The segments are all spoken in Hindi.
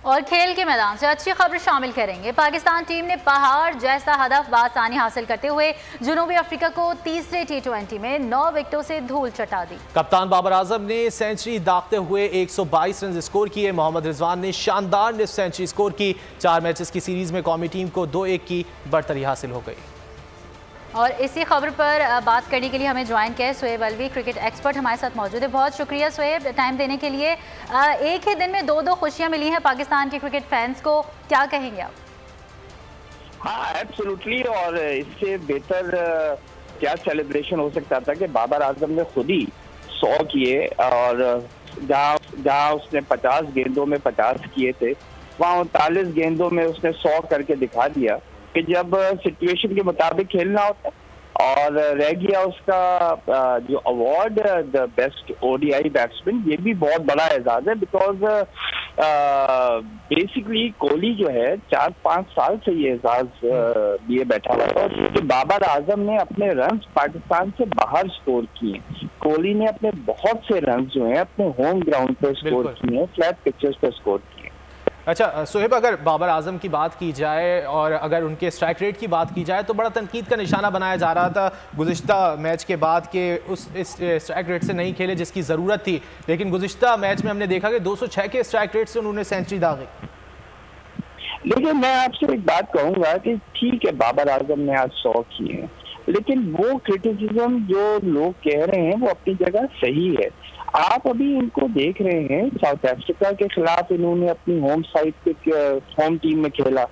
और खेल के मैदान से अच्छी खबर शामिल करेंगे। पाकिस्तान टीम ने पहाड़ जैसा हदफ बासानी हासिल करते हुए जनूबी अफ्रीका को तीसरे T20 में 9 विकेटों से धूल चटा दी। कप्तान बाबर आजम ने सेंचुरी दागते हुए 122 रन स्कोर किए। मोहम्मद रिजवान ने शानदार निस्फ सेंचुरी स्कोर की। 4 मैचेस की सीरीज में कौमी टीम को 2-1 की बढ़तरी हासिल हो गई। और इसी खबर पर बात करने के लिए हमें ज्वाइन किया है सोहेब अलवी, क्रिकेट एक्सपर्ट हमारे साथ मौजूद है। बहुत शुक्रिया सोहेब टाइम देने के लिए। एक ही दिन में दो खुशियां मिली हैं पाकिस्तान के क्रिकेट फैंस को, क्या कहेंगे आप? हाँ एब्सोल्युटली, और इससे बेहतर क्या सेलिब्रेशन हो सकता था कि बाबर आजम ने खुद ही 100 किए, और जहाँ उसने 50 गेंदों में 50 किए थे, वहाँ 39 गेंदों में उसने 100 करके दिखा दिया कि जब सिचुएशन के मुताबिक खेलना होता है। और रह गया उसका जो award the best ODI batsman, ये भी बहुत बड़ा एजाज है, बिकॉज बेसिकली कोहली जो है 4-5 साल से ये एजाज लिए बैठा हुआ था। और बाबर आजम ने अपने रन पाकिस्तान से बाहर स्कोर किए, कोहली ने अपने बहुत से रन जो हैं अपने होम ग्राउंड पे स्कोर किए, फ्लैट पिचेस पे स्कोर किए। अच्छा सोहेब, अगर बाबर आजम की बात की जाए और अगर उनके स्ट्राइक रेट की बात की जाए तो बड़ा तनकीद का निशाना बनाया जा रहा था गुज़िश्ता मैच के बाद कि इस स्ट्राइक रेट से नहीं खेले जिसकी ज़रूरत थी, लेकिन गुज़िश्ता मैच में हमने देखा कि 206 के स्ट्राइक रेट से उन्होंने सेंचुरी दागी। लेकिन मैं आपसे एक बात कहूँगा कि ठीक है बाबर आजम ने आज 100 किए, लेकिन वो क्रिटिसिज्म जो लोग कह रहे हैं वो अपनी जगह सही है। आप अभी इनको देख रहे हैं, साउथ अफ्रीका के खिलाफ इन्होंने अपनी होम साइड पे होम टीम में खेला।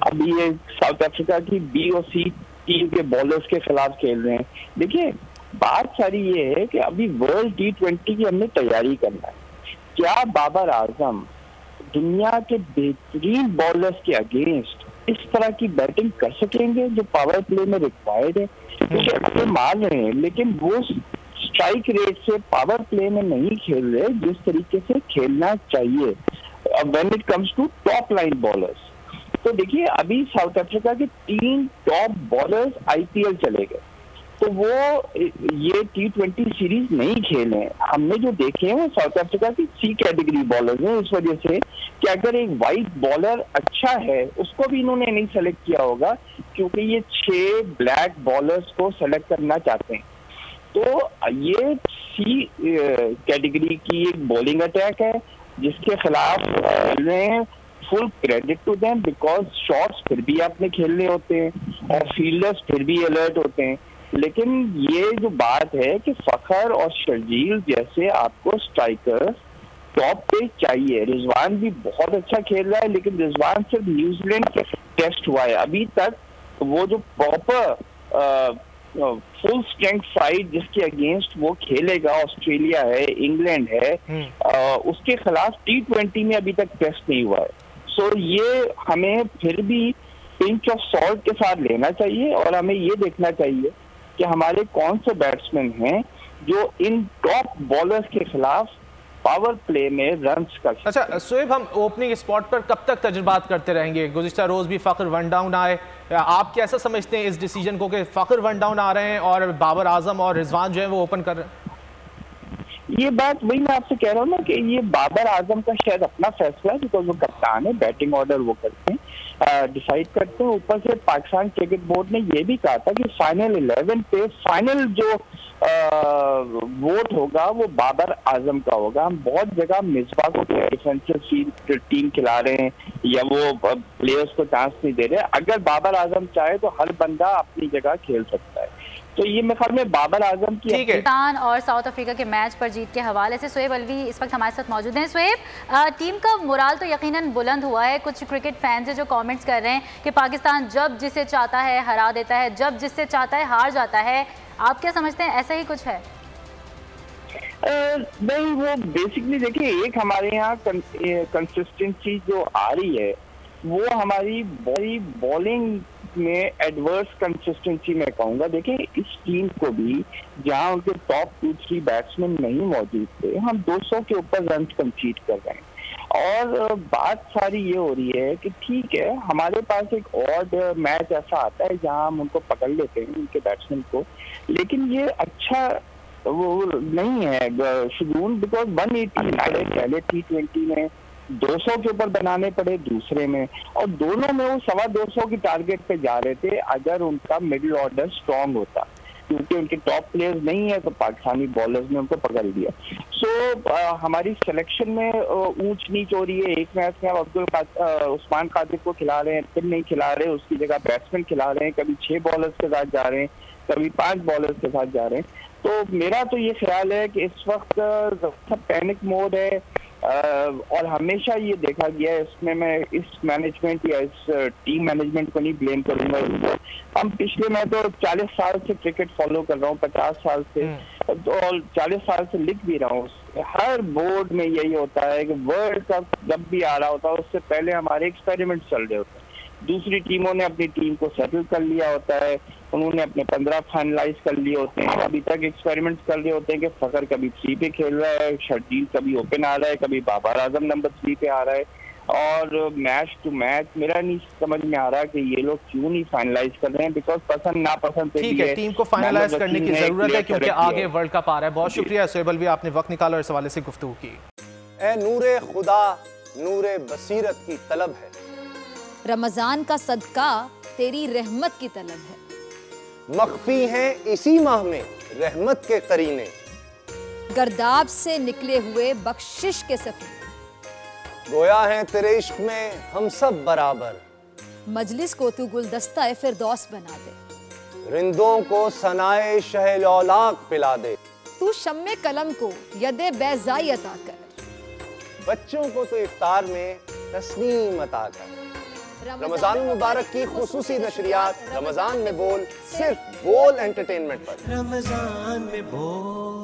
अभी ये साउथ अफ्रीका की बी और सी टीम के बॉलर्स के खिलाफ खेल रहे हैं। देखिए बात सारी ये है कि अभी वर्ल्ड T20 की हमने तैयारी करना है। क्या बाबर आजम दुनिया के बेहतरीन बॉलर्स के अगेंस्ट इस तरह की बैटिंग कर सकेंगे जो पावर प्ले में रिक्वायर्ड है? तो मान रहे हैं, लेकिन वो स्ट्राइक रेट से पावर प्ले में नहीं खेल रहे जिस तरीके से खेलना चाहिए when it comes to top line bowlers. तो देखिए अभी साउथ अफ्रीका के 3 टॉप बॉलर्स IPL चले गए, तो वो ये T20 सीरीज नहीं खेले। हमने जो देखे हैं वो साउथ अफ्रीका की C कैटेगरी बॉलर्स हैं, इस वजह से कि अगर एक वाइट बॉलर अच्छा है उसको भी इन्होंने नहीं सेलेक्ट किया होगा, क्योंकि ये 6 ब्लैक बॉलर्स को सेलेक्ट करना चाहते हैं। तो ये C कैटेगरी की एक बॉलिंग अटैक है जिसके खिलाफ full credit to them, because shots फिर भी आपने खेलने होते हैं और फील्डर्स फिर भी अलर्ट होते हैं। लेकिन ये जो बात है कि फखर और शर्जील जैसे आपको स्ट्राइकर्स टॉप पे चाहिए। रिजवान भी बहुत अच्छा खेल रहा है, लेकिन रिजवान सिर्फ न्यूजीलैंड के टेस्ट हुआ है अभी तक। वो जो प्रॉपर फुल स्ट्रेंथ फाइट जिसके अगेंस्ट वो खेलेगा, ऑस्ट्रेलिया है, इंग्लैंड है, उसके खिलाफ T20 में अभी तक टेस्ट नहीं हुआ है। सो ये हमें फिर भी पिंच ऑफ सॉल्ट के साथ लेना चाहिए, और हमें ये देखना चाहिए कि हमारे कौन से बैट्समैन हैं जो इन टॉप बॉलर्स के खिलाफ पावर प्ले में रन्स कर। अच्छा सोहेब, हम ओपनिंग स्पॉट पर कब तक तजुर्बात करते रहेंगे? गुज़िश्ता रोज भी फ़खर वन डाउन आए, आप कैसा समझते हैं इस डिसीजन को कि फ़खर वन डाउन आ रहे हैं और बाबर आजम और रिजवान जो है वो ओपन कर रहे हैं? ये बात वही मैं आपसे कह रहा हूँ ना कि ये बाबर आजम का शायद अपना फैसला है, बिकॉज वो कप्तान है, बैटिंग ऑर्डर वो करते हैं, डिसाइड करते हैं। ऊपर से पाकिस्तान क्रिकेट बोर्ड ने ये भी कहा था कि फाइनल 11 पे फाइनल जो वोट होगा वो बाबर आजम का होगा। हम बहुत जगह मिसबा को डिफेंसिव टीम खिला रहे हैं या वो प्लेयर्स को चांस नहीं दे रहे। अगर बाबर आजम चाहे तो हर बंदा अपनी जगह खेल सकता है। तो ये मेरे ख्याल में बाबर आजम की पाकिस्तान और साउथ अफ्रीका के मैच पर जीत के हवाले से सोहेब अलवी इस वक्त हमारे साथ मौजूद हैं। सोहेब, टीम का मोराल तो यकीनन बुलंद हुआ है। कुछ क्रिकेट फैंस है जो कमेंट्स कर रहे हैं कि पाकिस्तान जब जिसे चाहता है हरा देता है, जब जिससे चाहता है हार जाता है। आप क्या समझते हैं, ऐसा ही कुछ है? नहीं, वो बेसिकली देखिए एक हमारे यहाँ कंसिस्टेंसी जो आ रही है वो हमारी बॉलिंग में एडवर्स कंसिस्टेंसी में कहूँगा। देखिए इस टीम को भी जहाँ उनके टॉप 2-3 बैट्समैन नहीं मौजूद थे, हम 200 के ऊपर रन कंसीड कर रहे हैं। और बात सारी ये हो रही है कि ठीक है हमारे पास एक और मैच ऐसा आता है जहाँ हम उनको पकड़ लेते हैं उनके बैट्समैन को, लेकिन ये अच्छा वो नहीं है शेड्यूल, बिकॉज 180 पहले T20 में 200 के ऊपर बनाने पड़े दूसरे में, और दोनों में वो 225 की टारगेट पे जा रहे थे अगर उनका मिडिल ऑर्डर स्ट्रांग होता। क्योंकि उनके टॉप प्लेयर्स नहीं है तो पाकिस्तानी बॉलर्स ने उनको पकड़ लिया। सो हमारी सिलेक्शन में ऊंच नीच हो रही है। एक मैच में आप उस्मान कादिर को खिला रहे हैं, फिर नहीं खिला रहे, उसकी जगह बैट्समैन खिला रहे हैं, कभी 6 बॉलर्स के साथ जा रहे हैं, कभी 5 बॉलर्स के साथ जा रहे हैं। तो मेरा तो ये ख्याल है कि इस वक्त पैनिक मोड है, और हमेशा ये देखा गया है, इसमें मैं इस मैनेजमेंट या इस टीम मैनेजमेंट को नहीं ब्लेम करूंगा। हम पिछले, मैं तो 40 साल से क्रिकेट फॉलो कर रहा हूँ, 50 साल से, और 40 साल से लिख भी रहा हूँ। हर बोर्ड में यही होता है कि वर्ल्ड कप जब भी आ रहा होता है उससे पहले हमारे एक्सपेरिमेंट चल रहे होते हैं। दूसरी टीमों ने अपनी टीम को सेटल कर लिया होता है, उन्होंने अपने 15 फाइनलाइज कर लिए होते हैं, अभी तक एक्सपेरिमेंट्स कर रहे होते हैं कि फखर कभी 3 पे खेल रहा है, शर्जील कभी ओपन आ रहा है, कभी बाबर आजम नंबर 3 पे आ रहा है, और मैच टू मैच मेरा नहीं समझ में आ रहा कि ये लोग क्यों नहीं फाइनलाइज कर रहे हैं। बिकॉज पसंद नापसंद पे ठीक है, टीम को फाइनलाइज करने की जरूरत है क्योंकि आगे वर्ल्ड कप आ रहा है। बहुत शुक्रिया सोहेब अलवी, आपने वक्त निकाला और इस हवाले से गुफ्तगू की। ए नूरे खुदा नूरे बसीरत की तलब है, रमजान का सदका तेरी रहमत की तलब है, मख्फी हैं इसी माह में रहमत के करीने, गर्दाब से निकले हुए बख्शिश के सफीने, गोया है तेरे इश्क में हम सब बराबर, मजलिस को तू गुलदस्ता फिरदौस बना दे, रिंदों को सनाए शहलौलाक पिला दे, तू शम्मे कलम को यदे बैज़ाई अता कर, बच्चों को तो इफ्तार में तस्नीम अता कर। रमजान मुबारक की खुसूसी नशरियात रमजान में बोल, सिर्फ बोल एंटरटेनमेंट पर। रमजान में बोल।